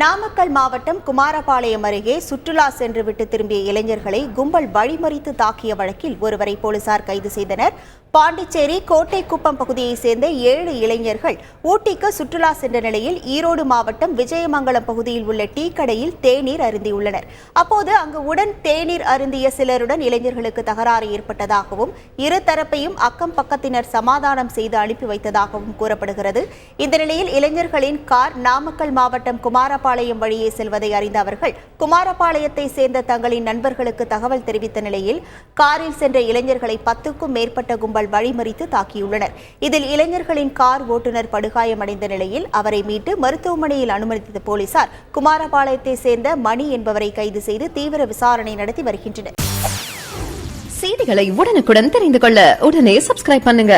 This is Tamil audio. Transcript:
நாமக்கல் மாவட்டம் குமாரபாளையம் அருகே சுற்றுலா சென்றுவிட்டு திரும்பிய இளைஞர்களை கும்பல் வழிமறித்து தாக்கிய வழக்கில் ஒருவரை போலீசார் கைது செய்தனர். பாண்டிச்சேரி கோட்டைக்குப்பம் பகுதியைச் சேர்ந்த 7 இளைஞர்கள் ஊட்டிக்கு சுற்றுலா சென்ற நிலையில் ஈரோடு மாவட்டம் விஜயமங்கலம் பகுதியில் உள்ள டீ கடையில் தேநீர் அருந்தியுள்ளனர். அப்போது அங்கு உடன் தேநீர் அருந்திய சிலருடன் இளைஞர்களுக்கு தகராறு ஏற்பட்டதாகவும் இருதரப்பையும் அக்கம் பக்கத்தினர் சமாதானம் செய்து அனுப்பி வைத்ததாகவும் கூறப்படுகிறது. இந்த நிலையில் இளைஞர்களின் கார் நாமக்கல் மாவட்டம் குமாரபாளையம் வழியே செல்வதை அறிந்த அவர்கள் குமாரபாளையத்தை சேர்ந்த தங்களின் நண்பர்களுக்கு தகவல் தெரிவித்த நிலையில் காரில் சென்ற இளைஞர்களை 10க்கும் மேற்பட்ட கும்பல் வழிமறித்து தாக்கியுள்ளனர். இதில் இளைஞர்களின் கார் ஓட்டுநர் படுகாயமடைந்த நிலையில் அவரை மீட்டு மருத்துவமனையில் அனுமதித்த போலீசார் குமாரபாளையத்தை சேர்ந்த மணி என்பவரை கைது செய்து தீவிர விசாரணை நடத்தி வருகின்றனர். செய்திகளை உடனுக்குடன் தெரிந்து கொள்ள உடனே சப்ஸ்கிரைப் பண்ணுங்க.